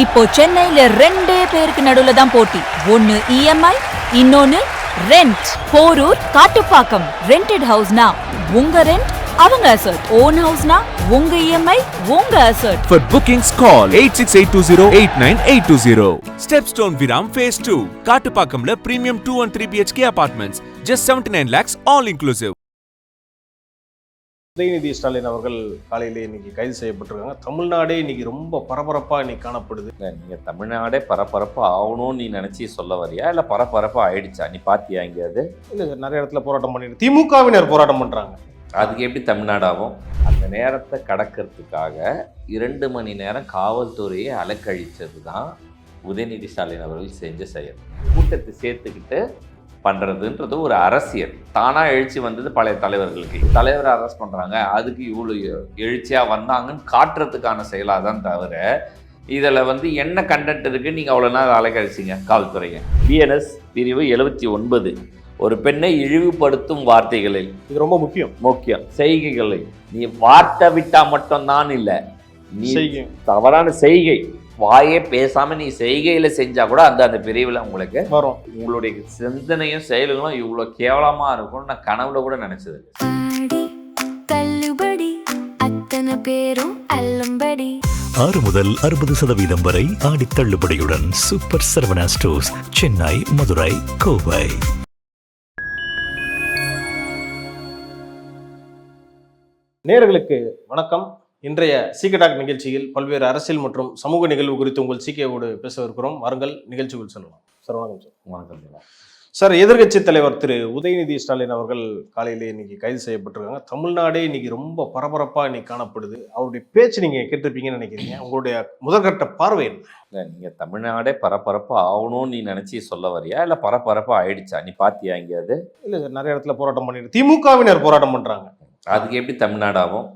இப்போ சென்னையில ரெண்டே பேருக்கு நடுவுல தான் போட்டி. ஒன்னு இஎம்ஐ, இன்னொன்னு ரெண்ட். போரூர், காட்டுப்பாக்கம். ரெண்டட் ஹவுஸ்னா உங்க ரெண்ட், அவங்க அசர்ட். ஓன் ஹவுஸ்னா உங்க இஎம்ஐ, உங்க assert. For bookings call 8682089820. Stepstone Viram Phase 2. காட்டுப்பாக்கம்ல premium 2 and 3 BHK apartments. Just 79 lakhs all inclusive. Udhayanidhi Stalin அவர்கள் காலையிலே இன்னைக்கு கைது செய்யப்பட்டிருக்காங்க. தமிழ்நாடே இன்னைக்கு ரொம்ப பரபரப்பா இன்னைக்கு காணப்படுது. நீங்க தமிழ்நாடே பரபரப்பா ஆகணும்னு நீ நினைச்சு சொல்ல வரியா இல்ல பரபரப்பா ஆயிடுச்சா? நீ பாத்தியா எங்கேயாவது? இல்ல சார், நிறைய இடத்துல போராட்டம் பண்ணிட்டு திமுகவினர் போராட்டம் பண்றாங்க. அதுக்கு எப்படி தமிழ்நாடு ஆகும்? அந்த நேரத்தை கடக்கிறதுக்காக 2 மணி நேரம் காவல்துறையை அலக்கழிச்சது தான் உதயநிதி ஸ்டாலின் அவர்கள் செஞ்ச செயல். கூட்டத்தை சேர்த்துக்கிட்டு பண்ணுறதுன்றது ஒரு அரசியல். தானாக எழுச்சி வந்தது பழைய தலைவர்களுக்கு. தலைவரை அரெஸ்ட் பண்ணுறாங்க, அதுக்கு இவ்வளோ எழுச்சியாக வந்தாங்கன்னு காட்டுறதுக்கான செயலாக தான் தவிர இதில் என்ன கண்டென்ட் இருக்குது நீங்கள் அவ்வளோ நாள் அலைக்கழிச்சிங்க காவல்துறையை. பிஎன்எஸ் பிரிவு 79 ஒரு பெண்ணை இழிவுபடுத்தும் வார்த்தைகளில் இது ரொம்ப முக்கியம் செய்கைகளை நீ வார்த்தை விட்டா மட்டும்தான் இல்லை, நீ தவறான செய்கை வாயே பேசாம நீ செய்கையில செஞ்சா கூட அந்த பிரிவுல உங்களுக்கு வரும். உங்களுடைய சிந்தனையும் செயல்களும் இவ்வளவு கேவலமா இருக்கும்னு நான் கனவுல கூட நினைச்சது. தள்ளுபடி அத்தனை பேரும் அல்லம்படி 6 முதல் 60% வரை ஆடி தள்ளுபடியுடன் சூப்பர் சரவணா ஸ்டோர்ஸ், சென்னை, மதுரை, கோவை. நேயர்களுக்கு வணக்கம். இன்றைய சீக்கிரடாக் நிகழ்ச்சியில் பல்வேறு அரசியல் மற்றும் சமூக நிகழ்வு குறித்து உங்கள் சீக்கியோடு பேசவிருக்கிறோம். வாருங்கள், நிகழ்ச்சிகள் சொல்லலாம். சார் வணக்கம். சார் வணக்கம். சார், எதிர்கட்சி தலைவர் திரு உதயநிதி ஸ்டாலின் அவர்கள் காலையிலே இன்னைக்கு கைது செய்யப்பட்டிருக்காங்க. தமிழ்நாடே இன்னைக்கு ரொம்ப பரபரப்பா இன்னைக்கு காணப்படுது. அவருடைய பேச்சு நீங்க கேட்டிருப்பீங்கன்னு நினைக்கிறீங்க. உங்களுடைய முதற்கட்ட பார்வை என்ன? நீங்க தமிழ்நாடே பரபரப்பா ஆகணும்னு நீ நினைச்சு சொல்ல வரியா இல்ல பரபரப்பா ஆயிடுச்சா? நீ பாத்தியா எங்கேயாவது? இல்ல சார், நிறைய இடத்துல போராட்டம் பண்ணிட்டு திமுகவினர் போராட்டம் பண்றாங்க. அதுக்கு எப்படி தமிழ்நாடு ஆகும்?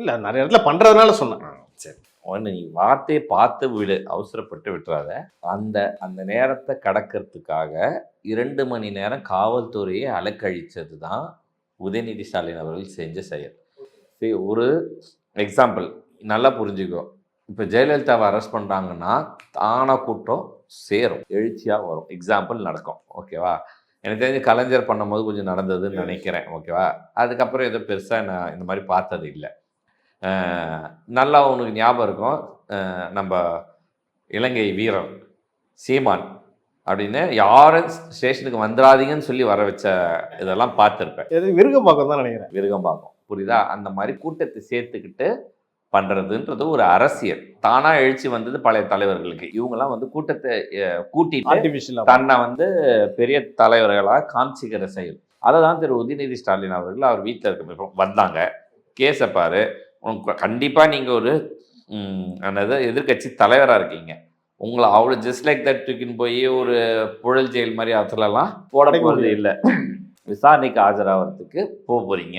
இல்ல, நிறைய இடத்துல பண்றதுனால சொன்னேன். சரி, ஒன்று நீ வார்த்தையை பார்த்து விடு, அவசரப்பட்டு விட்டுறாத. அந்த நேரத்தை கடக்கிறதுக்காக 2 மணி நேரம் காவல்துறையை அலக்கழிச்சது தான் உதயநிதி ஸ்டாலின் அவர்கள் செஞ்ச செயல். சரி, ஒரு எக்ஸாம்பிள் நல்லா புரிஞ்சுக்கோ. இப்போ ஜெயலலிதாவை அரெஸ்ட் பண்ணுறாங்கன்னா தானாக கூட்டம் சேரும், எழுச்சியாக வரும், எக்ஸாம்பிள் நடக்கும். ஓகேவா? எனக்கு தெரிஞ்சு கலைஞர் பண்ணும்போது கொஞ்சம் நடந்ததுன்னு நினைக்கிறேன். ஓகேவா? அதுக்கப்புறம் எதுவும் பெருசாக நான் இந்த மாதிரி பார்த்தது இல்லை. நல்லா உனக்கு ஞாபகம் இருக்கும், நம்ம இலங்கை வீரர் சீமான் அப்படின்னு யாரும் ஸ்டேஷனுக்கு வந்துடாதீங்கன்னு சொல்லி வர வச்ச இதெல்லாம் பார்த்துருப்பேன். விருகம்பாக்கம் தான் நினைக்கிறேன். விருகம்பாக்கம், புரியுதா? அந்த மாதிரி கூட்டத்தை சேர்த்துக்கிட்டு பண்ணுறதுன்றது ஒரு அரசியல். தானாக எழுச்சி வந்தது பழைய தலைவர்களுக்கு. இவங்கெல்லாம் கூட்டத்தை கூட்டிட்டு தன்னை பெரிய தலைவர்களாக காமிச்சிக்கிற செயல். அதை தான் திரு உதயநிதி ஸ்டாலின் அவர்கள் அவர் வீட்டில் இருக்க வந்தாங்க. கேஸை பாரு, கண்டிப்பாக நீங்கள் ஒரு எதிர்கட்சி தலைவராக இருக்கீங்க. உங்களை அவ்வளோ ஜஸ்ட் லைக் தட் தூக்கின்னு போய் ஒரு புழல் ஜெயில் மாதிரி அதுலலாம் போட போகிறது இல்லை. விசாரணைக்கு ஆஜராகிறதுக்கு போகிறீங்க.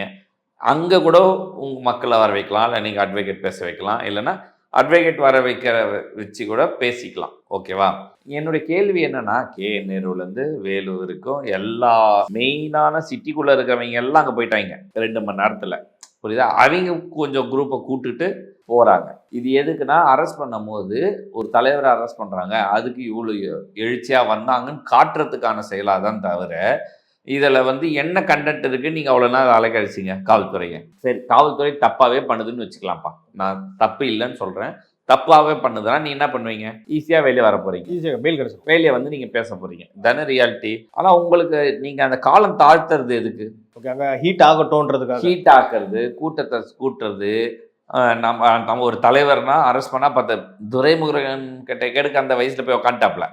அங்கே கூட உங்கள் மக்களை வர வைக்கலாம், இல்லை நீங்கள் அட்வொகேட் பேச வைக்கலாம், இல்லைன்னா அட்வொகேட் வர வச்சு கூட பேசிக்கலாம். ஓகேவா? என்னுடைய கேள்வி என்னன்னா, நேருலேருந்து வேலூர் இருக்கும் எல்லா மெயினான சிட்டிக்குள்ளே இருக்கிறவங்க எல்லாம் அங்கே போயிட்டாங்க 2 மணி நேரத்தில். புரியுதா? அவங்க கொஞ்சம் குரூப்பை கூட்டுட்டு போகிறாங்க. இது எதுக்குன்னா, அரெஸ்ட் பண்ணும் போது ஒரு தலைவரை அரெஸ்ட் பண்ணுறாங்க, அதுக்கு இவ்வளோ எழுச்சியாக வந்தாங்கன்னு காட்டுறதுக்கான செயலாக தான் தவிர இதில் என்ன கண்டென்ட் இருக்குது நீங்கள் அவ்வளோ நாள் அலைக்கழிச்சிங்க காவல்துறையை. சரி, காவல்துறை தப்பாகவே பண்ணுதுன்னு வச்சுக்கலாம்ப்பா, நான் தப்பு இல்லைன்னு சொல்கிறேன். தப்பாகவே பண்ணுதுன்னா நீ என்ன பண்ணுவீங்க? ஈஸியாக வெளியே வர போகிறீங்க, ஈஸியாக பெயில் கிடைக்கும், வெளியே நீங்கள் பேச போகிறீங்க தானே ரியாலிட்டி. ஆனால் உங்களுக்கு நீங்கள் அந்த காலம் தாழ்த்துறது எதுக்கு? ஹீட் ஆகட்டும்ன்றதுக்காக. ஹீட் ஆக்குறது, கூட்டத்தை கூட்டுறது. நம்ம ஒரு தலைவர்னா அரெஸ்ட் பண்ணால் 10 துரைமுருகன் கிட்ட கெடுக்க அந்த வயசில் போய் உட்காந்துட்டாப்ல.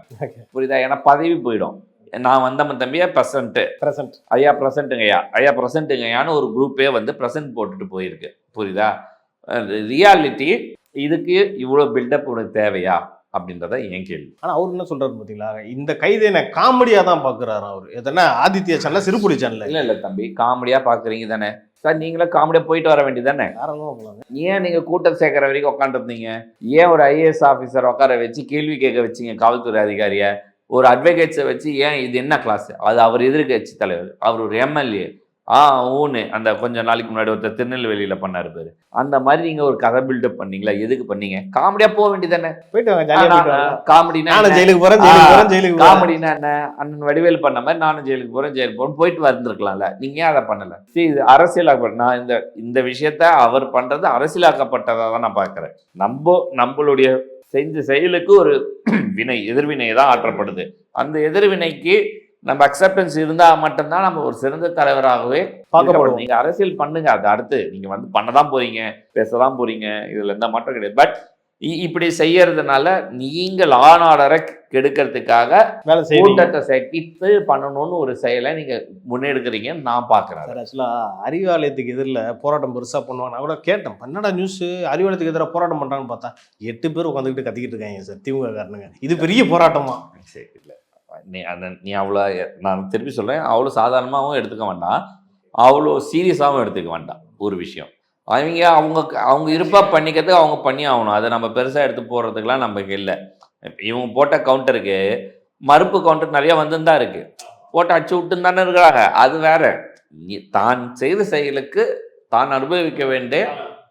புரியுதா? ஏன்னா பதவி போயிடும். நான் வந்தவன் தம்பியா ப்ரெசன்ட் ஐயா, ப்ரெசன்ட்டுங்கய்யான்னு ஒரு குரூப்பே ப்ரெசன்ட் போட்டுட்டு போயிருக்கு. புரியுதா? ரியாலிட்டி இதுக்கு இவ்வளோ பில்டப் உனக்கு தேவையா அப்படின்றத என் கேள்வி. ஆனால் அவர் என்ன சொல்றாரு பார்த்தீங்களா, இந்த கைதை என்ன காமெடியாக தான் பார்க்குறாரு அவர். எதனா ஆதித்யா சேனல், சிறுபுடி சேனல். இல்லை தம்பி, காமெடியாக பார்க்குறீங்க தானே சார்? நீங்களும் காமெடியாக போயிட்டு வர வேண்டியதானே? ஏன் நீங்கள் கூட்டம் சேர்க்குற வரைக்கும் உட்காந்துருந்தீங்க? ஏன் ஒரு ஐஏஎஸ் ஆஃபீஸர் உட்கார வச்சு கேள்வி கேட்க வச்சிங்க காவல்துறை அதிகாரியை? ஒரு அட்வொகேட்ஸை வச்சு ஏன்? இது என்ன கிளாஸ்? அது அவர் எதிர்கட்சி தலைவர், அவர் ஒரு எம்எல்ஏ. ஊன்னு அந்த கொஞ்சம் நாளைக்கு முன்னாடி ஒருத்தர் திருநெல்வேலியில பண்ணாரு பேரு. அந்த மாதிரி நீங்க ஒரு கதை பில்டப் பண்ணீங்களா? எதுக்கு பண்ணீங்க? காமெடியா போக வேண்டியதானே. காமெடினா காமெடினா என்ன? அண்ணன் வடிவேல் பண்ண மாதிரி நானும் ஜெயிலுக்கு போறேன் போயிட்டு வந்திருக்கலாம்ல. நீங்க ஏன் அதை பண்ணல? சரி, இது அரசியலாக்கப்பட்ட, நான் இந்த விஷயத்த அவர் பண்றது அரசியலாக்கப்பட்டதா தான் நான் பாக்குறேன். நம்மளுடைய செஞ்ச செயலுக்கு ஒரு வினை, எதிர்வினை தான் ஆற்றப்படுது. அந்த எதிர்வினைக்கு நம்ம அக்செப்டன்ஸ் இருந்தா மட்டும்தான் நம்ம ஒரு சிறந்த தலைவராகவே பார்க்கப்படும். நீங்க அரசியல் பண்ணுங்க, அது அடுத்து நீங்க வந்து பண்ணதான் போறீங்க, பேசதான் போறீங்க, இதுல எந்த மாற்றம் கிடையாது. பட் இப்படி செய்யறதுனால நீங்கள் ஆணாளரை கெடுக்கிறதுக்காக கூட்டத்தை செட்டித்து பண்ணணும்னு ஒரு செயலை நீங்க முன்னெடுக்கிறீங்கன்னு நான் பாக்குறேன். ஆக்சுவலா அறிவாலயத்துக்கு எதிரில் போராட்டம் பெருசா பண்ணுவாங்க. நான் கூட கேட்டேன், என்னடா நியூஸ் அறிவாலயத்துக்கு எதிராக போராட்டம் பண்றான்னு பார்த்தா 8 பேர் உட்காந்துக்கிட்டு கத்திக்கிட்டு இருக்காங்க சார், திமுக காரணங்க. இது பெரிய போராட்டமா? சரி, இல்லை நீ அவ்வளோ, நான் திருப்பி சொல்றேன், அவ்வளோ சாதாரணமாகவும் எடுத்துக்க வேண்டாம், அவ்வளோ சீரியஸாகவும் எடுத்துக்க வேண்டாம். ஒரு விஷயம் அவங்க இருப்பா பண்ணிக்கிறதுக்கு அவங்க பண்ணி ஆகணும். அதை நம்ம பெருசாக எடுத்து போடுறதுக்கெலாம் நமக்கு இல்லை. இவங்க போட்ட கவுண்டருக்கு மறுப்பு கவுண்டர் நிறைய வந்துதான் இருக்கு, போட்டு அடிச்சு விட்டுன்னு தானே இருக்கிறாங்க. அது வேற. தான் செய்த செயலுக்கு தான் அனுபவிக்க வேண்டிய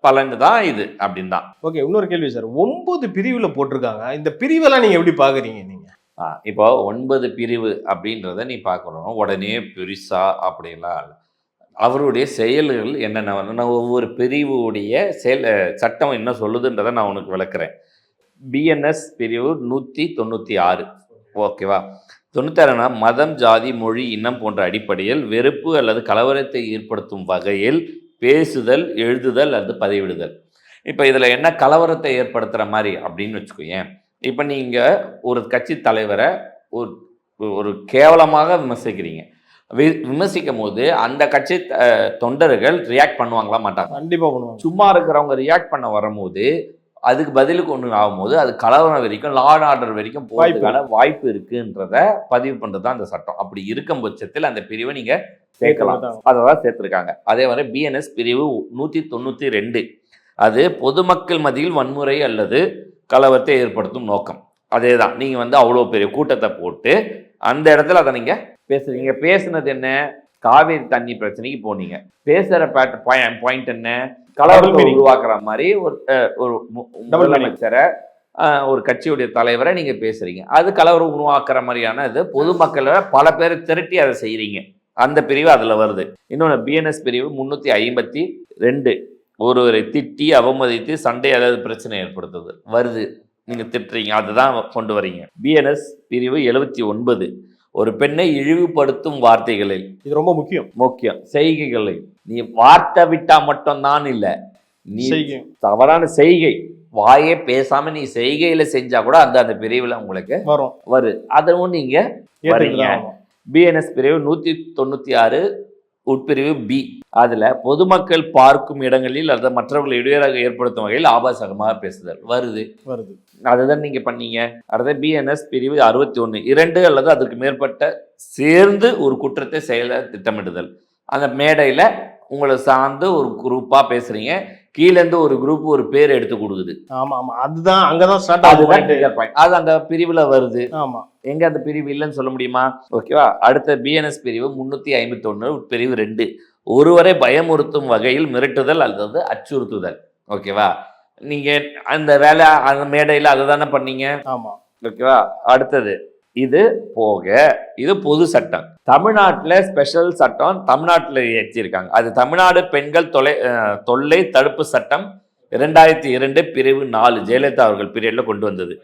பலன் தான் இது அப்படின்னு தான். ஓகே, இன்னொரு கேள்வி சார். 9 பிரிவுல போட்டிருக்காங்க, இந்த பிரிவெல்லாம் நீங்க எப்படி பாக்குறீங்க? நீங்க இப்போ 9 பிரிவு அப்படின்றத நீ பார்க்கணும் உடனே பெருசா அப்படின்லாம் அவருடைய செயல்கள் என்னென்ன, நான் ஒவ்வொரு பிரிவுடைய சட்டம் என்ன சொல்லுதுன்றதை நான் உனக்கு விளக்குறேன். பிஎன்எஸ் பிரிவு 196, ஓகேவா? 96 மதம், ஜாதி, மொழி, இனம் போன்ற அடிப்படையில் வெறுப்பு அல்லது கலவரத்தை ஏற்படுத்தும் வகையில் பேசுதல், எழுதுதல் அல்லது பதிவிடுதல். இப்போ இதில் என்ன கலவரத்தை ஏற்படுத்துகிற மாதிரி அப்படின்னு வச்சுக்கோயேன். இப்போ நீங்கள் ஒரு கட்சி தலைவரை ஒரு கேவலமாக விமர்சிக்கிறீங்க. விமர்சிக்கும் போது அந்த கட்சி தொண்டர்கள் ரியாக்ட் பண்ணுவாங்களா? மாட்டாங்க. கண்டிப்பாக பண்ணுவாங்க. சும்மா இருக்கிறவங்க ரியாக்ட் பண்ண வரும்போது அதுக்கு பதிலுக்கு ஒன்று ஆகும்போது அது கலவரம் வரைக்கும், லா அண்ட் ஆர்டர் வரைக்கும் போகிறதுக்கான வாய்ப்பு இருக்குன்றத பதிவு பண்ணுறது தான் அந்த சட்டம். அப்படி இருக்கும் பட்சத்தில் அந்த பிரிவை நீங்கள் சேர்க்கலாம். அதை தான் சேர்த்துருக்காங்க. அதே மாதிரி பிஎன்எஸ் பிரிவு 192, அது பொதுமக்கள் மத்தியில் வன்முறை அல்லது கலவரத்தை ஏற்படுத்தும் நோக்கம். அதே தான். நீங்கள் வந்து அவ்வளோ பெரிய கூட்டத்தை போட்டு அந்த இடத்துல அதை நீங்கள் பேசுறீங்க. பேசுனது என்ன? காவேரி தண்ணி பிரச்சனைக்கு போனீங்க. பேசுகிற பாயிண்ட் என்ன? கலவரத்தை உருவாக்குற மாதிரி ஒரு முதலமைச்சரை, ஒரு கட்சியுடைய தலைவரை நீங்கள் பேசுறீங்க. அது கலவரம் உருவாக்குற மாதிரியான இது. பொதுமக்களை பல பேரை திரட்டி அதை செய்கிறீங்க. அந்த பிரிவு அதில் வருது. இன்னொன்று பிஎன்எஸ் பிரிவு 352, ஒருவரை திட்டி அவமதித்து சண்டை அல்லது பிரச்சனை ஏற்படுத்துது வருது. நீங்கள் திட்டுறீங்க, அதுதான் கொண்டு வரீங்க. பிஎன்எஸ் பிரிவு 79, ஒரு பெண்ணை இழிவுபடுத்தும் வார்த்தைகளில், இது ரொம்ப முக்கியம் செய்கைகளை, நீ வார்த்தை விட்டா மட்டும்தான் இல்லை, நீ தவறான செய்கை, வாயே பேசாம நீ செய்கையில செஞ்சா கூட அந்த பிரிவுல உங்களுக்கு வரும். அதுவும் நீங்க வரீங்க. பிஎன்எஸ் பிரிவு 196 உட்பிரிவு பி, அதுல பொதுமக்கள் பார்க்கும் இடங்களில் அல்லது மற்றவர்களை இடையூறாக ஏற்படுத்தும் வகையில் ஆபாசகமாக பேசுதல் வருது. அதுதான் நீங்க பண்ணீங்க. அடுத்த பிஎன்எஸ் பிரிவு 61, 2 அல்லது அதற்கு மேற்பட்ட சேர்ந்து ஒரு குற்றத்தை செயல திட்டமிடுதல். அந்த மேடையில உங்களை சார்ந்து ஒரு குரூப்பா பேசுறீங்க, கீழேருந்து ஒரு குரூப் ஒரு பேர் எடுத்து கொடுக்குது. ஆமா ஆமா, அதுதான் அங்கதான் ஸ்டார்ட் ஆகுது. அது அந்த பிரிவுல வருது. ஆமா, எங்க அந்த பிரிவு இல்லைன்னு சொல்ல முடியுமா? ஓகேவா? அடுத்த பிஎன்எஸ் பிரிவு 351 பிரிவு 2, ஒருவரை பயமுறுத்தும் வகையில் மிரட்டுதல் அல்லது அச்சுறுத்துதல். ஓகேவா? நீங்க அந்த வேலை அந்த மேடையில அதை தானே பண்ணீங்க. ஆமா, ஓகேவா? அடுத்தது இது போக இது பொது சட்டம். தமிழ்நாட்டில் ஸ்பெஷல் சட்டம் தமிழ்நாட்டில் இயற்றியிருக்காங்க. அது தமிழ்நாடு பெண்கள் தொல்லை தடுப்பு சட்டம் 2002 பிரிவு 4 ஜெயலலிதா அவர்கள் பீரியட்ல கொண்டு வந்தது.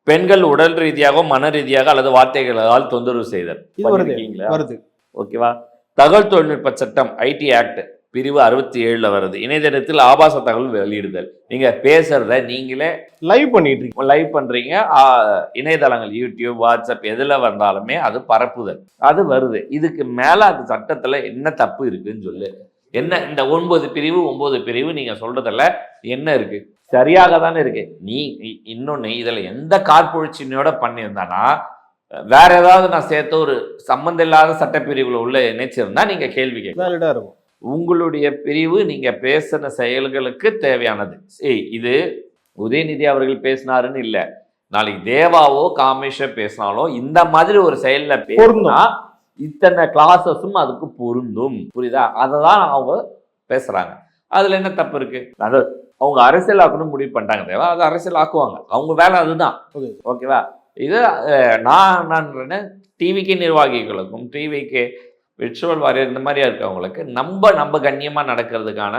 பெண்கள் உடல் ரீதியாக, மன ரீதியாக அல்லது வார்த்தைகளால் தொந்தரவு செய்தல். ஓகேவா? தகவல் தொழில்நுட்ப சட்டம் ஐடி ஆக்ட் பிரிவு 67 வருது. இணையதளத்தில் ஆபாச தகவல் வெளியிடுதல். நீங்க பேசுறத நீங்களே லைவ் பண்றீங்க. இணையதளங்கள் யூடியூப், வாட்ஸ்அப் எதுல வந்தாலுமே அது பரப்புதல், அது வருது. இதுக்கு மேல அது சட்டத்துல என்ன தப்பு இருக்குன்னு சொல்லு. என்ன இந்த 9 பிரிவு நீங்க சொல்றதுல என்ன இருக்கு? சரியாக தானே இருக்கு. நீ இன்னொன்னு, இதுல எந்த கார்பொரேஷனோட பண்ணியிருந்தானா வேற ஏதாவது நான் சேர்த்த ஒரு சம்பந்தம் இல்லாத சட்டப்பிரிவுல உள்ள இணைச்சிருந்தா நீங்க கேள்வி கேட்க. உங்களுடைய பிரிவு நீங்க பேசின செயல்களுக்கு தேவையானது. இது உதயநிதி அவர்கள் பேசினாருன்னு இல்லை, நாளைக்கு தேவாவோ காமேஷோ பேசினாலும் இந்த மாதிரி ஒரு செயல்ல பேசினா இத்தனை கிளாஸஸும் அதுக்கு பொருந்தும். புரியுதா? அதை தான் அவங்க பேசுறாங்க. அதுல என்ன தப்பு இருக்கு? அது அவங்க அரசியல் ஆக்கணும் முடிவு பண்ணிட்டாங்க தேவா, அது அரசியல் ஆக்குவாங்க, அவங்க வேலை அதுதான். ஓகேவா? இது நான் டிவிக்கு நிர்வாகிகளுக்கும் டிவிக்கு விர்ச்சுவல் வாரியர் இந்த மாதிரியா இருக்கவங்களுக்கு நம்ம கண்ணியமா நடக்கிறதுக்கான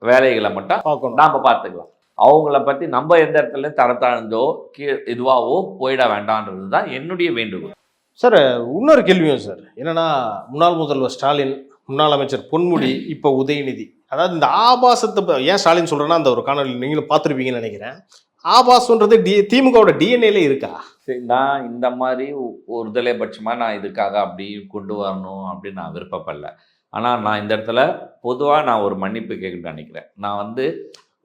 வேலைகளை மட்டும் நாம பார்த்துக்கலாம். அவங்கள பத்தி நம்ம எந்த இடத்துல தரத்தாழ்ந்தோ இதுவாவோ போயிட வேண்டாம்ன்றது தான் என்னுடைய வேண்டுகோள். சார் இன்னொரு கேள்வியும் சார் என்னன்னா, முன்னாள் முதல்வர் ஸ்டாலின், முன்னாள் அமைச்சர் பொன்முடி, இப்போ உதயநிதி, அதாவது இந்த ஆபாசத்தை ஏன் ஸ்டாலின் சொல்றேன்னா, அந்த ஒரு காணொலி நீங்களும் பார்த்துருப்பீங்கன்னு நினைக்கிறேன். ஆபாசம்ன்றது திமுகவோட டிஎன்ஏல இருக்கா? சரி, நான் இந்த மாதிரி ஒருதலை பட்சமாக நான் இதுக்காக அப்படி கொண்டு வரணும் அப்படின்னு நான் விருப்பப்படல. ஆனால் நான் இந்த இடத்துல பொதுவாக நான் ஒரு மன்னிப்பு கேட்கணும்னு நினைக்கிறேன். நான்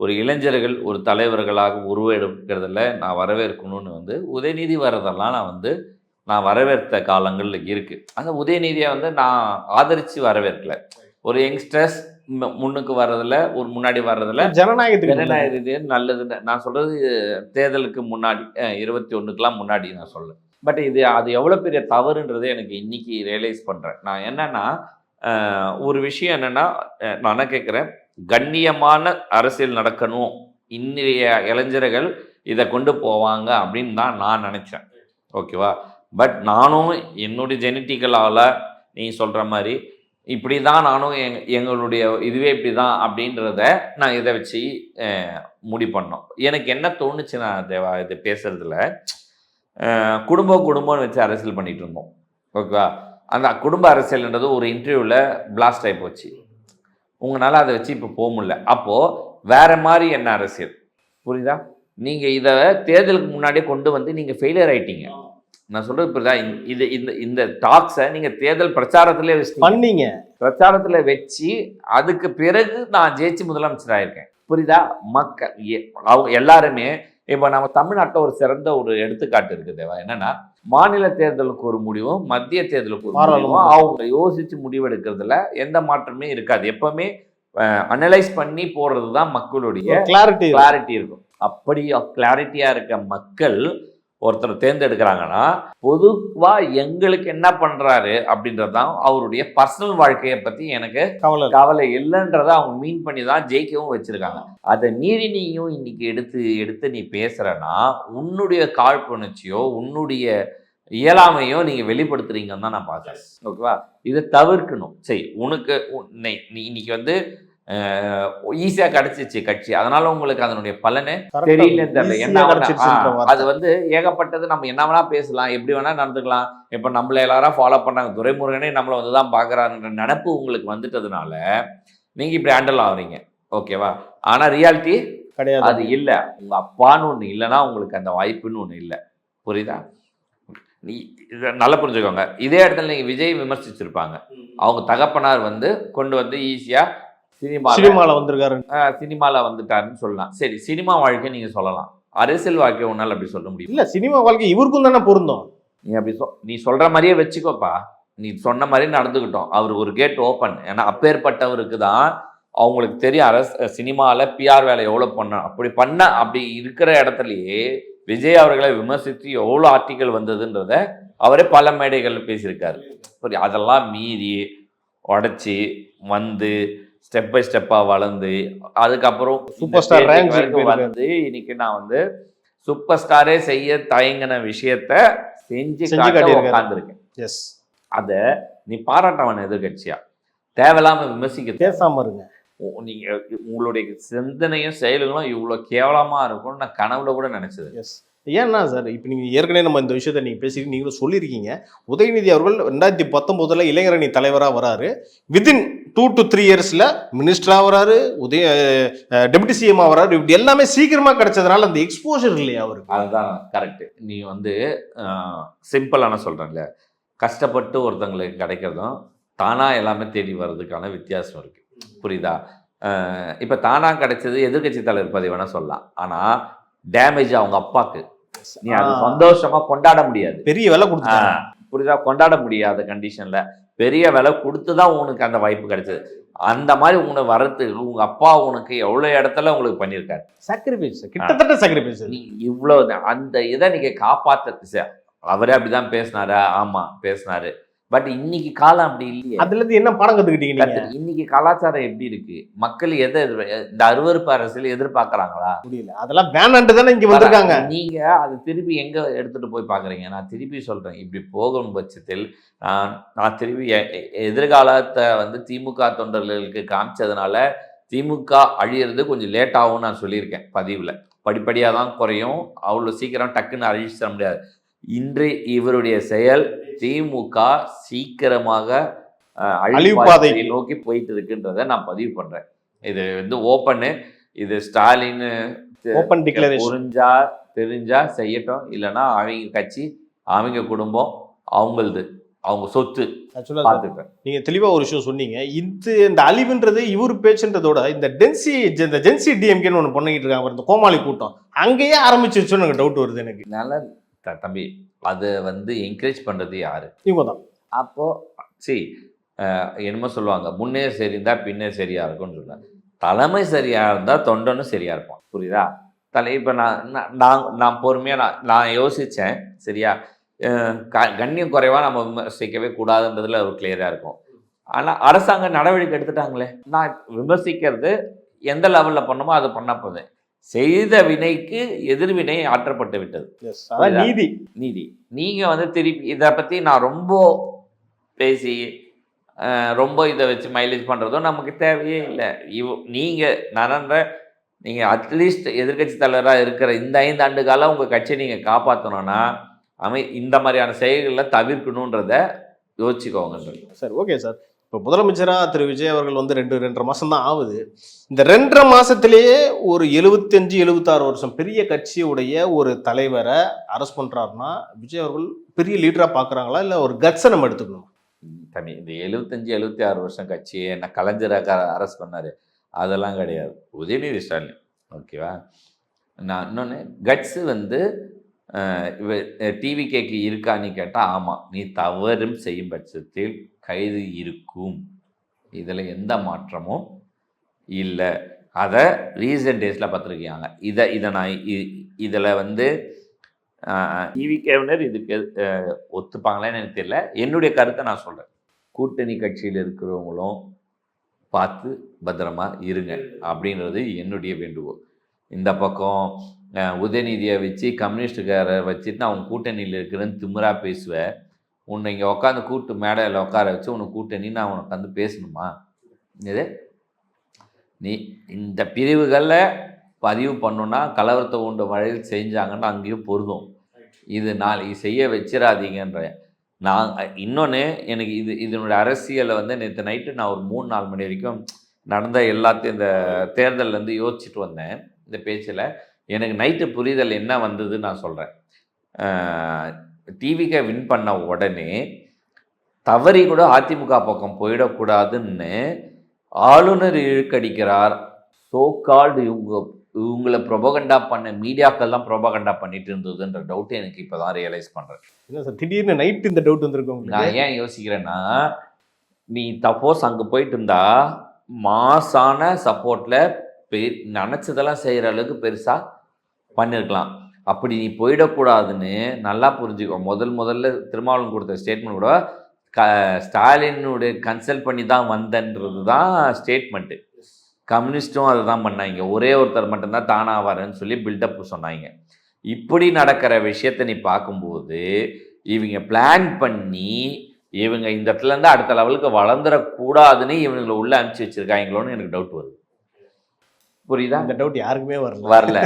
ஒரு இளைஞர்கள் ஒரு தலைவர்களாக உருவெடுக்கிறதுல நான் வரவேற்கணும்னு உதயநிதி வர்றதெல்லாம் நான் வரவேற்ற காலங்கள் இருக்குது. அந்த உதயநிதியை நான் ஆதரித்து வரவேற்கல. ஒரு யங்ஸ்டர்ஸ் முன்னுக்கு வர்றதில்ல, ஒரு முன்னாடி வர்றதில்ல, ஜனநாயக நல்லதுன்னு நான் சொல்கிறது. தேர்தலுக்கு முன்னாடி 21க்குலாம் முன்னாடி நான் சொல்லுவேன். பட் அது எவ்வளோ பெரிய தவறுன்றது எனக்கு இன்னைக்கு ரியலைஸ் பண்ணுறேன். நான் என்னென்னா, ஒரு விஷயம் என்னென்னா, நான் என்ன கேட்குறேன், கண்ணியமான அரசியல் நடக்கணும், இன்னைய இளைஞர்கள் இதை கொண்டு போவாங்க அப்படின்னு தான் நான் நினச்சேன். ஓகேவா? பட் நானும் என்னுடைய ஜெனட்டிக்கலால் நீ சொல்கிற மாதிரி இப்படி தான் நானும் எங்களுடைய இதுவே இப்படி தான் அப்படின்றத நான் இதை வச்சு முடிவு பண்ணோம். எனக்கு என்ன தோணுச்சுன்னா தேவா, இதை பேசுறதுல குடும்பம்னு வச்சு அரசியல் பண்ணிட்டு இருந்தோம். ஓகேவா? அந்த குடும்ப அரசியல்ன்றது ஒரு இன்டர்வியூவில் பிளாஸ்ட் ஆகி போச்சு. உங்களால் அதை வச்சு இப்போ போக முடியல. அப்போது வேற மாதிரி என்ன அரசியல்? புரியுதா? நீங்கள் இதை தேர்தலுக்கு முன்னாடியே கொண்டு நீங்கள் ஃபெயிலியர் ஆகிட்டீங்க. நான் சொல்றது புரியுதா? இந்த டாக்ஸை நீங்க தேர்தல் பிரச்சாரத்திலே பண்ணீங்க, பிரச்சாரத்துல வச்சு அதுக்கு பிறகு நான் ஜெயிச்சு முதலமைச்சர் ஆயிருக்கேன். புரியுதா? மக்கள் அவங்க எல்லாருமே இப்போ நம்ம தமிழ்நாட்டில் ஒரு சிறந்த ஒரு எடுத்துக்காட்டு இருக்கு தேவா. என்னன்னா, மாநில தேர்தலுக்கு ஒரு முடிவும் மத்திய தேர்தலுக்கு ஒரு முடிவும் அவங்க யோசிச்சு முடிவெடுக்கிறதுல எந்த மாற்றமே இருக்காது. எப்பவுமே அனலைஸ் பண்ணி போடுறது தான் மக்களுடைய கிளாரிட்டி இருக்கும். அப்படி கிளாரிட்டியா இருக்க மக்கள் ஒருத்தர் தேர்ந்தெடுக்கிறாங்கன்னா, பொதுவா எங்களுக்கு என்ன பண்றாரு அப்படின்றது தான் அவருடைய பர்சனல் வாழ்க்கையை பத்தி எனக்கு கவலை இல்லைன்றதை அவங்க மீன் பண்ணி தான் ஜெயிக்கவும் வச்சிருக்காங்க. அதை மீறி நீயும் இன்னைக்கு எடுத்து நீ பேசுறன்னா, உன்னுடைய காழ்ப்புணர்ச்சியோ உன்னுடைய இயலாமையோ நீங்க வெளிப்படுத்துறீங்கன்னு தான் நான் பார்க்குறேன். ஓகேவா? இதை தவிர்க்கணும். சரி, உனக்கு நீ இன்னைக்கு ஈஸியா கிடைச்சிச்சு கட்சி, அதனால உங்களுக்கு அதனுடைய பலனு தெரியல தெரியல. என்ன அது ஏகப்பட்டது. நம்ம என்ன வேணா பேசலாம், எப்படி வேணா நடந்துக்கலாம். இப்ப நம்மள எல்லாரும் ஃபாலோ பண்ணாங்க, துரைமுருகனே நம்மளை தான் பாக்குறாருன்ற நினைப்பு உங்களுக்கு வந்துட்டதுனால நீங்க இப்படி ஹேண்டில் ஆகுறீங்க. ஓகேவா? ஆனா ரியாலிட்டி கிடையாது, அது இல்லை. உங்க அப்பான்னு ஒண்ணு இல்லைன்னா உங்களுக்கு அந்த வாய்ப்புன்னு ஒண்ணு இல்லை. புரியுதா? நீ நல்லா புரிஞ்சுக்கோங்க. இதே இடத்துல நீங்க விஜய் விமர்சிச்சிருப்பாங்க. அவங்க தகப்பனார் கொண்டு ஈஸியா சினிமால வந்திருக்காரு, சினிமால வந்துட்டாருன்னு சொல்லலாம். சரி, சினிமா வாழ்க்கை நீங்க சொல்லலாம், அரசியல் வாழ்க்கை ஒன்னால அப்படி சொல்ல முடியும் இல்ல. சினிமா வாழ்க்கை இவருக்கும் தானே பொருந்தும். நீ அப்படி நீ சொல்ற மாதிரியே வச்சுக்கோப்பா, நீ சொன்ன மாதிரி நடந்துக்கிட்டோம். அவர் ஒரு கேட் ஓப்பன். ஏன்னா அப்பேற்பட்டவருக்கு தான் அவங்களுக்கு தெரியும் சினிமால பிஆர் வேலை எவ்வளவு அப்படி இருக்கிற இடத்துலயே விஜய் அவர்களை விமர்சித்து எவ்வளோ ஆர்டிக்கல் வந்ததுன்றத அவரே பல மேடைகள் பேசியிருக்காரு. அதெல்லாம் மீறி உடைச்சி ஸ்டெப் பை ஸ்டெப்பாக வளர்ந்து அதுக்கப்புறம் சூப்பர் ஸ்டார் இன்னைக்கு நான் சூப்பர் ஸ்டாரே செய்ய தயங்கின விஷயத்த செஞ்சு உட்கார்ந்துருக்கேன். எஸ், அதை நீ பாராட்டவன எதிர்கட்சியா தேவையில்லாம விமர்சிக்க பேசாம இருங்க. நீங்க உங்களுடைய சிந்தனையும் செயல்களும் இவ்வளோ கேவலமா இருக்கும்னு நான் கனவுல கூட நினைச்சது. எஸ், ஏன்னா சார், இப்போ நீங்கள் ஏற்கனவே நம்ம இந்த விஷயத்தை நீங்கள் பேசி நீங்களும் சொல்லியிருக்கீங்க. உதயநிதி அவர்கள் 2019 இளைஞரணி தலைவராக வராரு. வித்தின் 2 to 3 இயர்ஸில் மினிஸ்டராக வராரு, டெபுட்டி சிஎம் வராரு. இப்படி எல்லாமே சீக்கிரமாக கிடைச்சதுனால அந்த எக்ஸ்போஷர் இல்லையா அவருக்கு? அதுதான் கரெக்டு. நீ சிம்பிளாக நான் சொல்கிறேன்ல, கஷ்டப்பட்டு ஒருத்தங்களுக்கு கிடைக்கிறதும் தானாக எல்லாமே தேடி வர்றதுக்கான வித்தியாசம் இருக்குது. புரியுதா? இப்போ தானாக கிடைச்சது எதிர்கட்சி தலைவர் பதவி வேணால் சொல்லலாம். ஆனால் டேமேஜ் அவங்க அப்பாக்கு நீ அது சந்தோஷமா கொண்டாட முடியாது. பெரிய விலை கொடுத்தா, புரியுதா? கொண்டாட முடியாத கண்டிஷன்ல பெரிய விலை கொடுத்துதான் உனக்கு அந்த வாய்ப்பு கிடைச்சது. அந்த மாதிரி உங்களை வரத்துக்கு உங்க அப்பா உனக்கு எவ்வளவு இடத்துல உங்களுக்கு பண்ணியிருக்காரு. சாக்ரிஃபைஸ், கிட்டத்தட்ட சாக்ரிஃபைஸ். நீ இவ்வளவு அந்த இதை நீங்க காப்பாத்த, அவரே அப்படிதான் பேசினாரா? ஆமா பேசினாரு. பட் இன்னைக்கு காலம் அப்படி இல்லையே. அதுல இருந்து என்ன பாடம் கத்துக்கிட்டீங்க நீங்க? இன்னைக்கு கலாச்சாரம் எப்படி இருக்கு, மக்கள் எதை இந்த அருவருப்பு அரசியல் எதிர்பார்க்கறாங்களா? முடியல, அதெல்லாம் வேணான்ட்டு தானே இங்க வந்திருக்காங்க. நீங்க அது திருப்பி எங்க எடுத்துட்டு போய் பாக்குறீங்க? நான் திருப்பி சொல்றேன், இப்படி போகும் பட்சத்தில் நான் திருப்பி எதிர்காலத்தை வந்து திமுக தொண்டர்களுக்கு காமிச்சதுனால திமுக அழியிறது கொஞ்சம் லேட் ஆகும்னு நான் சொல்லியிருக்கேன் பதிவில். படிப்படியாக தான் குறையும், அவ்வளோ சீக்கிரம் டக்குன்னு அழிச்சு தர முடியாது. இன்று இவருடைய செயல் திமுக சீக்கிரமாக அழிவுப்பாதை நோக்கி போயிட்டு இருக்குன்றதை நான் பதிவு பண்ணுறேன். இது வந்து ஓப்பனு, இது ஸ்டாலின் ஓப்பன் டிக்ளரேஷன். தெரிஞ்சா செய்யட்டும், இல்லைன்னா அவங்க கட்சி, அவங்க குடும்பம், அவங்களது, அவங்க சொத்து. நீங்க தெளிவா ஒரு விஷயம் சொன்னீங்க. இந்த அழிவுன்றது இவரு பேச்சுன்றதோட இந்த ஜென்சி டிஎம்கேன்னு ஒன்று பண்ணிக்கிட்டு இருக்காங்க, இந்த கோமாளி கூட்டம் அங்கேயே ஆரம்பிச்சிருச்சுன்னு எனக்கு டவுட் வருது எனக்கு. நல்ல தம்பி, அதை வந்து என்கரேஜ் பண்றது யாரு? இவங்க தான். அப்போ சரி, என்னமோ சொல்லுவாங்க, முன்னே சரிந்தா பின்னே சரியா இருக்கும்னு சொல்லுவாங்க. தலைமை சரியா இருந்தா தொண்டனும் சரியா இருப்பான். புரியுதா? இப்போ நான் பொறுமையா நான் யோசிச்சேன். சரியா, கண்ணியம் குறைவா நம்ம விமர்சிக்கவே கூடாதுன்றதுல ஒரு கிளியரா இருக்கும். ஆனா அரசாங்க நடவடிக்கை எடுத்துட்டாங்களே, நான் விமர்சிக்கிறது எந்த லெவல்ல பண்ணணுமோ அதை பண்ண போகுது. செய்த வினைக்கு எதிர்வினை ஆற்றப்பட்டு விட்டது. நீதி நீதி. நீங்க வந்து திருப்பி இதை பத்தி நான் ரொம்ப பேசி ரொம்ப இதை வச்சு மைலேஜ் பண்றதும் நமக்கு தேவையே இல்லை. நீங்க அட்லீஸ்ட் எதிர்கட்சி தலைவராக இருக்கிற இந்த 5 ஆண்டு காலம் உங்க கட்சியை நீங்க காப்பாற்றணும்னா இந்த மாதிரியான செயல்களை தவிர்க்கணுன்றத யோசிச்சுக்கோங்க. Sir, okay sir. இப்போ முதலமைச்சராக திரு விஜய் அவர்கள் வந்து 2.5 மாதம் தான் ஆகுது. இந்த 2.5 மாதத்திலேயே ஒரு 75-76 வருஷம் பெரிய கட்சியுடைய ஒரு தலைவரை அரெஸ்ட் பண்ணுறாருன்னா விஜய் அவர்கள் பெரிய லீடராக பார்க்குறாங்களா, இல்லை ஒரு கட்ஸை நம்ம எடுத்துக்கணும்? தனி இந்த 75-76 வருஷம் கட்சியை என்ன கலைஞராக அரெஸ்ட் பண்ணார், அதெல்லாம் கிடையாது. உதயநிதி ஸ்டாலின். ஓகேவா? நான் இன்னொன்று கட்ஸு வந்து டிவிகேக்கு இருக்கான்னு கேட்டால் ஆமாம், நீ தவறும் செய்யும் பட்சத்தில் கைது இருக்கும், இதில் எந்த மாற்றமும் இல்லை. அதை ரீசன்ட் டேஸில் பார்த்துருக்காங்க. இதை நான் இதில் வந்து டிவிகேவினர் இதுக்கு ஒத்துப்பாங்களேன்னு எனக்கு தெரியல. என்னுடைய கருத்தை நான் சொல்கிறேன். கூட்டணி கட்சியில் இருக்கிறவங்களும் பார்த்து பத்திரமா இருங்க அப்படின்றது என்னுடைய வேண்டுகோள். இந்த பக்கம் உதயநிதியை வச்சு கம்யூனிஸ்டுக்காரை வச்சுட்டு நான் அவங்க கூட்டணியில் இருக்கிறேன்னு திமிரா பேசுவேன். உன்னை இங்கே உட்காந்து கூட்டு மேடையில் உட்கார வச்சு உனக்கு கூட்டணி நான் உனக்கு வந்து பேசணுமா? இது நீ இந்த பிரிவுகளில் பதிவு பண்ணுன்னா கலவரத்தை உண்ட வழியில் செஞ்சாங்கன்னா அங்கேயும் பொருந்தும். இது நாளைக்கு செய்ய வச்சிடாதீங்கன்ற. நான் இன்னொன்று எனக்கு இதனுடைய அரசியலை வந்து நேற்று நைட்டு நான் ஒரு 3-4 மணி வரைக்கும் நடந்த எல்லாத்தையும் இந்த தேர்தலேருந்து யோசிச்சுட்டு வந்தேன். இந்த பேச்சில் எனக்கு நைட்டு புரிதல் என்ன வந்தது நான் சொல்கிறேன். டிவிக்கு வின் பண்ண உடனே தவறி கூட அதிமுக பக்கம் போயிடக்கூடாதுன்னு ஆளுநர் இழுக்கடிக்கிறார். சோ கால்டு இவங்களை ப்ரொபகண்டா பண்ண மீடியாக்கள் தான் ப்ரொபகண்டா பண்ணிட்டு இருந்ததுன்ற டவுட் எனக்கு இப்போ தான் ரியலைஸ் பண்ணுறேன். என்ன சார் திடீர்னு நைட்டு இந்த டவுட் வந்திருக்கோம்? நான் ஏன் யோசிக்கிறேன்னா, நீ சப்போஸ் அங்கே போயிட்டு இருந்தா மாசான சப்போர்ட்டில் நினச்சதெல்லாம் செய்கிற அளவுக்கு பெருசாக பண்ணியிருக்கலாம். அப்படி நீ போயிடக்கூடாதுன்னு நல்லா புரிஞ்சுக்கோ. முதல்ல திருமாவளவன் கொடுத்த ஸ்டேட்மெண்ட் கூட ஸ்டாலினுடைய கன்சல்ட் பண்ணி தான் வந்தன்றது தான் ஸ்டேட்மெண்ட்டு. கம்யூனிஸ்ட்டும் அதை தான் பண்ணாங்க. ஒரே ஒருத்தர் மட்டும்தான் தானாக வரேன்னு சொல்லி பில்டப் சொன்னாங்க. இப்படி நடக்கிற விஷயத்தை நீ பார்க்கும்போது இவங்க பிளான் பண்ணி இவங்க இந்த இடத்துலேருந்து அடுத்த லெவலுக்கு வளர்ந்துடக்கூடாதுன்னு இவங்களை உள்ளே அனுப்பிச்சி வச்சுருக்காங்களோன்னு எனக்கு டவுட் வருது. புரியுதா? இந்த டவுட் யாருக்குமே வரல.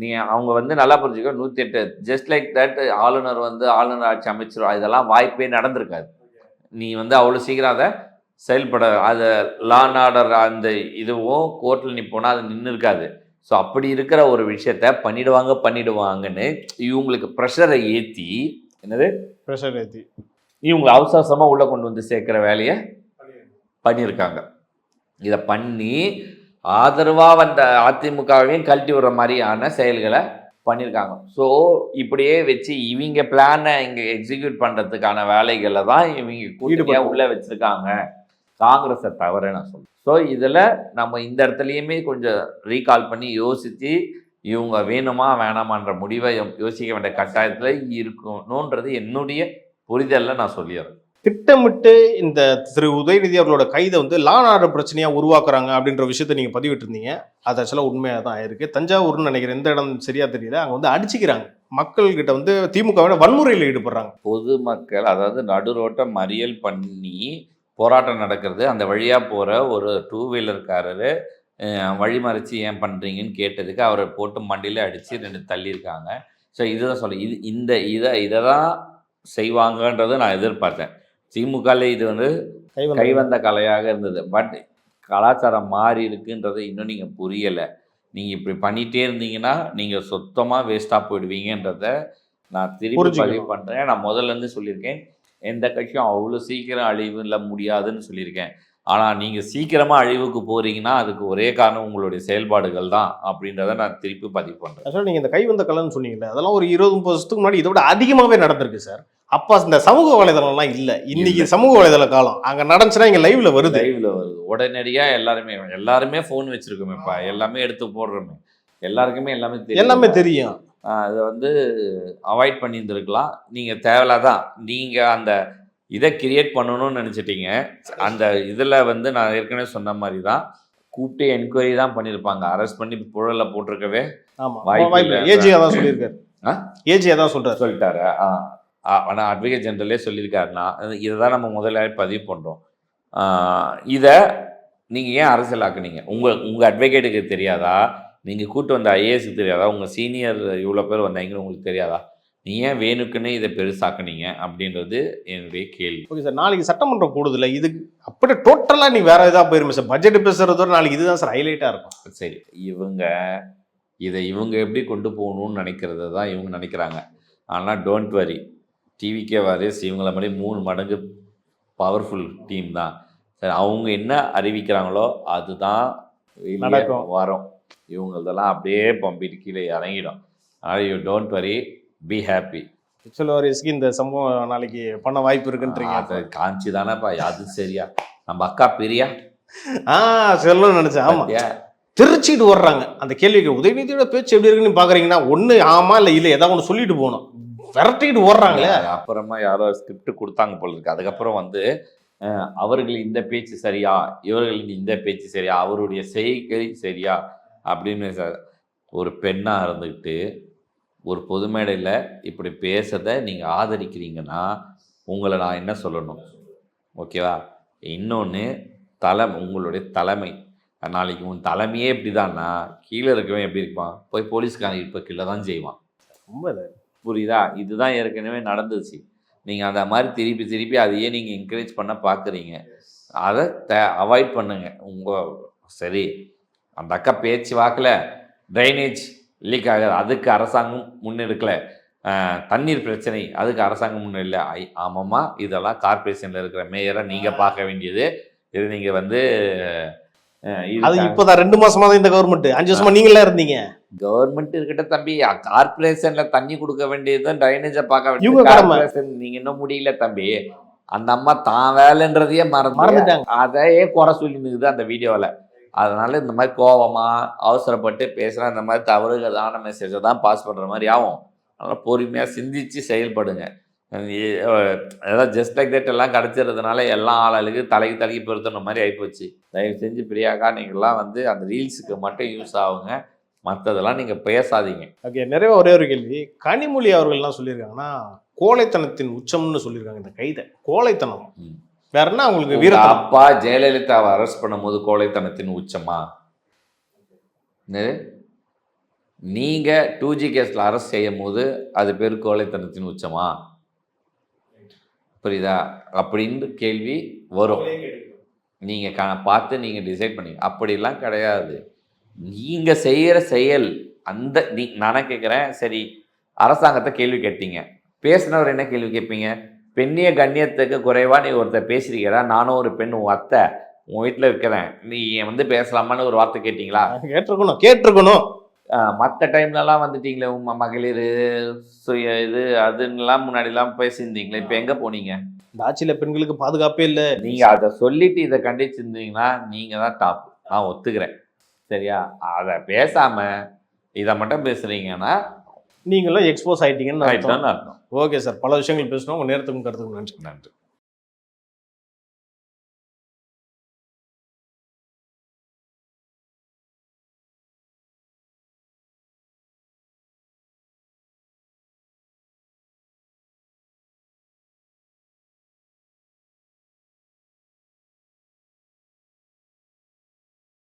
நீங்கள் அவங்க வந்து நல்லா புரிஞ்சுக்கோ. 108 ஜஸ்ட் லைக் தட் ஆளுநர் வந்து ஆளுநர் ஆட்சி அமைச்சிரும், இதெல்லாம் வாய்ப்பே நடந்திருக்காது. நீ வந்து அவ்வளோ சீக்கிரம் அதை செயல்பட அதை லா அண்ட் ஆர்டர் அந்த இதுவும் கோர்ட்டில் நீ போனால் அது நின்று இருக்காது. ஸோ அப்படி இருக்கிற ஒரு விஷயத்த பண்ணிடுவாங்கன்னு இவங்களுக்கு ப்ரெஷரை ஏற்றி ப்ரெஷர் ஏற்றி இவங்க அவசரமாக உள்ளே கொண்டு வந்து சேர்க்குற வேலையை பண்ணியிருக்காங்க. இதை பண்ணி ஆதரவாக வந்த அதிமுகவையும் கழட்டி விடுற மாதிரியான செயல்களை பண்ணியிருக்காங்க. ஸோ இப்படியே வச்சு இவங்க பிளானை இங்கே எக்ஸிக்யூட் பண்ணுறதுக்கான வேலைகளை தான் இவங்க கூட்டணியாக உள்ளே வச்சுருக்காங்க, காங்கிரஸை தவிர நான் சொல்கிறேன். ஸோ இதில் நம்ம இந்த இடத்துலையுமே கொஞ்சம் ரீகால் பண்ணி யோசித்து இவங்க வேணுமா வேணாமான்ற முடிவை யோசிக்க வேண்டிய கட்டாயத்தில் இருக்கணுன்றது என்னுடைய புரிதலில் நான் சொல்லிடுறேன். திட்டமிட்டு இந்த திரு உதயநிதி அவர்களோட கைதை வந்து லா அண்ட் ஆர்டர் பிரச்சனையா உருவாக்குறாங்க அப்படின்ற விஷயத்த நீங்க பதிவிட்டு இருந்தீங்க. அது ஆக்சுவலாக உண்மையாக தான் ஆயிருக்கு. தஞ்சாவூர்னு நினைக்கிறேன், எந்த இடம் சரியா தெரியல, அங்க வந்து அடிச்சுக்கிறாங்க மக்கள்கிட்ட வந்து திமுகவிட வன்முறையில் ஈடுபடுறாங்க. பொதுமக்கள் அதாவது நடுரோட்டை மறியல் பண்ணி போராட்டம் நடக்கிறது, அந்த வழியா போற ஒரு 2 வீலர்காரரு வழிமறிச்சு ஏன் பண்றீங்கன்னு கேட்டதுக்கு அவரை போட்டு மண்டியில அடிச்சு 2 தள்ளியிருக்காங்க. ஸோ இதுதான் சொல்ல இதை தான் செய்வாங்கன்றதை நான் எதிர்பார்த்தேன். திமுகவில் இது வந்து கைவந்த கலையாக இருந்தது. பட் கலாச்சாரம் மாறி இருக்குன்றதை இன்னும் நீங்கள் புரியலை. நீங்கள் இப்படி பண்ணிகிட்டே இருந்தீங்கன்னா நீங்கள் சுத்தமாக வேஸ்ட்டாக போயிடுவீங்கன்றத நான் திருப்பி பதிவு பண்ணுறேன். நான் முதல்லேருந்து சொல்லியிருக்கேன், எந்த கட்சியும் அவ்வளோ சீக்கிரம் அழிவுல முடியாதுன்னு சொல்லியிருக்கேன். ஆனால் நீங்கள் சீக்கிரமாக அழிவுக்கு போகிறீங்கன்னா அதுக்கு ஒரே காரணம் உங்களுடைய செயல்பாடுகள் தான் அப்படின்றத நான் திருப்பி பதிவு பண்ணுறேன். ஆக்சுவலாக நீங்கள் இந்த கைவந்த கலைன்னு சொன்னீங்கல்ல, அதெல்லாம் ஒரு 20-30 வருஷத்துக்கு முன்னாடி இதை விட அதிகமாகவே நடந்திருக்கு சார். அப்போ இந்த சமூக வலைதளம்லாம் இல்லை. இன்னைக்கு சமூக வலைதள காலம். அங்கே நடந்துச்சுன்னா இங்கே லைவ்ல வருது. உடனடியாக எல்லாருமே ஃபோன் வச்சுருக்கோமேப்பா, எல்லாமே எடுத்து போடுறோமே, எல்லாருக்குமே எல்லாமே தெரியும். அதை வந்து அவாய்ட் பண்ணியிருந்துருக்கலாம். நீங்கள் தேவையில்லாதான் நீங்கள் அந்த இதை கிரியேட் பண்ணணும்னு நினச்சிட்டீங்க. அந்த இதில் வந்து நான் ஏற்கனவே சொன்ன மாதிரி தான் கூப்பிட்டு என்கொயரி தான் பண்ணியிருப்பாங்க. அரெஸ்ட் பண்ணி புழலில் போட்டிருக்கவே வாய்ப்பு. ஏஜியா தான் சொல்லியிருக்காரு. ஏஜியா தான் சொல்லிட்டாரு. ஆனால் அட்வொகேட் ஜெனரலே சொல்லியிருக்காருன்னா இதை தான் நம்ம முதல்ல பதிவு பண்ணுறோம். இதை நீங்கள் ஏன் அரசியலாக்குனீங்க? உங்கள் அட்வொகேட்டுக்கு தெரியாதா? நீங்கள் கூப்பிட்டு வந்த ஐஏஎஸ்க்கு தெரியாதா? உங்கள் சீனியர் இவ்வளோ பேர் வந்தாங்கன்னு உங்களுக்கு தெரியாதா? நீ ஏன் வேணுக்குன்னு இதை பெருசாக்குனீங்க அப்படின்றது என்னுடைய கேள்வி. ஓகே சார், நாளைக்கு சட்டமன்றம் கூடுதல, இது அப்படியே டோட்டலாக நீ வேற ஏதாவது போயிருமே சார். பட்ஜெட் பேசுறதோட நாளைக்கு இதுதான் சார் ஹைலைட்டாக இருக்கும். சரி, இவங்க எப்படி கொண்டு போகணும்னு நினைக்கிறது தான் இவங்க நினைக்கிறாங்க. ஆனால் டோன்ட் வரி, டிவிகே வாரியர்ஸ் இவங்கள மாதிரி 3 மடங்கு பவர்ஃபுல் டீம் தான். சரி, அவங்க என்ன அறிவிக்கிறாங்களோ அதுதான் நடக்கும் வரும். இவங்களதெல்லாம் அப்படியே பம்பிட்டு கீழே இறங்கிடும். அதனால் you don't worry, be happy. வாரியர்ஸ்க்கு இந்த சம்பவம் நாளைக்கு பண்ண வாய்ப்பு இருக்குன்றீங்க. அது காஞ்சி தானேப்பா, அது சரியா? நம்ம அக்கா பிரியா சொல்லணும்னு நினைச்சேன். ஆமா, திருச்சிட்டு வர்றாங்க அந்த கேள்விக்கு. உதயநிதியோட பேச்சு எப்படி இருக்குன்னு பாக்குறீங்கன்னா, ஒண்ணு ஆமா இல்லை ஏதாவது ஒன்று சொல்லிட்டு போகணும், விரட்டிட்டு ஓடுறாங்களே. அப்புறமா யாரோ ஸ்கிரிப்ட் கொடுத்தாங்க போல இருக்கு. அதுக்கப்புறம் வந்து அவர்கள் இந்த பேச்சு சரியா, இவர்கள் இந்த பேச்சு சரியா, அவருடைய செய்கை சரியா அப்படின்னு ஒரு பெண்ணாக இருந்துக்கிட்டு ஒரு பொது மேடையில் இப்படி பேசுறதை நீங்கள் ஆதரிக்கிறீங்கன்னா உங்களை நான் என்ன சொல்லணும்? ஓகேவா? இன்னொன்று உங்களுடைய தலைமை. நாளைக்கு உன் தலைமையே இப்படி தான்னா கீழே இருக்கவன் எப்படி இருப்பான்? போய் போலீஸ்காரன் இப்போ கீழே தான் செய்வான். ரொம்ப புரியுதா? இதுதான் ஏற்கனவே நடந்துச்சு. நீங்கள் அந்த மாதிரி திருப்பி அதையே நீங்கள் என்கரேஜ் பண்ண பார்க்குறீங்க. அதை அவாய்ட் பண்ணுங்க. சரி, அந்த அக்கா பேச்சு வாக்கில் ட்ரைனேஜ் லீக் ஆகுது, அதுக்கு அரசாங்கம் முன்னெடுக்கலை. தண்ணீர் பிரச்சனை, அதுக்கு அரசாங்கம் முன்னெடுக்கல. ஆமாம்மா, இதெல்லாம் கார்பரேஷனில் இருக்கிற மேயரை நீங்கள் பார்க்க வேண்டியது. இது நீங்கள் வந்து அது இப்போதான் 2 மாசமா தான் இந்த கவர்மெண்ட், 5 வருஷமா நீங்களே இருந்தீங்க. கவர்மெண்ட் இருக்கட்டும் தம்பி, கார்பரேஷன்ல தண்ணி கொடுக்க வேண்டியது, ட்ரைனேஜை பார்க்க வேண்டியது. நீங்க இன்னும் முடியல தம்பி. அந்த அம்மா தான் வேலைன்றதையே மறந்துட்டாங்க. அதையே குறை சொல்லி நிற்குது அந்த வீடியோவில். அதனால இந்த மாதிரி கோபமா அவசரப்பட்டு பேசுகிற இந்த மாதிரி தவறுகளான மெசேஜை தான் பாஸ் பண்ணுற மாதிரி ஆகும். அதனால் பொறுமையாக சிந்திச்சு செயல்படுங்க. ஏதாவது ஜஸ்ட் லைக் தட் எல்லாம் கிடச்சிறதுனால எல்லா ஆளுக்கு தலைக்கு பொருத்துன மாதிரி ஆகிப்போச்சு. தயவு செஞ்சு பிரியாக்கா, நீங்கள்லாம் வந்து அந்த ரீல்ஸுக்கு மட்டும் யூஸ் ஆகுங்க, மற்றதெல்லாம் நீங்கள் பேசாதீங்க. ஓகே, நிறைய ஒரே ஒரு கேள்வி. கனிமொழி அவர்கள்லாம் சொல்லியிருக்காங்கன்னா கோழைத்தனத்தின் உச்சம்னு சொல்லியிருக்காங்க இந்த கைதை. கோழைத்தனம் வேற என்ன அவங்களுக்கு? வீர அப்பா ஜெயலலிதாவை அரெஸ்ட் பண்ணும்போது கோழைத்தனத்தின் உச்சமா? நீங்கள் 2G கேஸில் அரெஸ்ட் செய்யும் போது அது பேர் கோழைத்தனத்தின் உச்சமா? புரியுதா? அப்படின்னு கேள்வி வரும். நீங்கள் பார்த்து நீங்கள் டிசைட் பண்ணி. அப்படிலாம் கிடையாது. நீங்கள் செய்கிற செயல் நானே கேட்குறேன். சரி, அரசாங்கத்தை கேள்வி கேட்டீங்க, பேசினவர் என்ன கேள்வி கேட்பீங்க? பெண்ணிய கண்ணியத்துக்கு குறைவாக நீ ஒருத்தர் பேசுறீங்களா? நானும் ஒரு பெண், உன் அத்தை, உன் வீட்டில் இருக்கிறேன், நீ வந்து பேசலாமான்னு ஒரு வார்த்தை கேட்டிங்களா? கேட்டிருக்கணும். மற்ற டைம்லலாம் வந்துட்டீங்களே, மகளிர் சுய இது அதுன்னெலாம் முன்னாடிலாம் பேசியிருந்தீங்களே, இப்போ எங்கே போனீங்க? இந்த ஆட்சியில் பெண்களுக்கு பாதுகாப்பே இல்லை. நீங்கள் அதை சொல்லிட்டு இதை கண்டிச்சிருந்தீங்கன்னா நீங்கள் தான் டாப். நான் ஒத்துக்கிறேன். சரியா? அதை பேசாமல் இதை மட்டும் பேசுகிறீங்கன்னா நீங்களும் எக்ஸ்போஸ் ஆகிட்டீங்கன்னு அர்த்தம். ஓகே சார், பல விஷயங்கள் பேசணும். உங்கள் நேரத்துக்கும் கருத்துக்கும் நன்றி.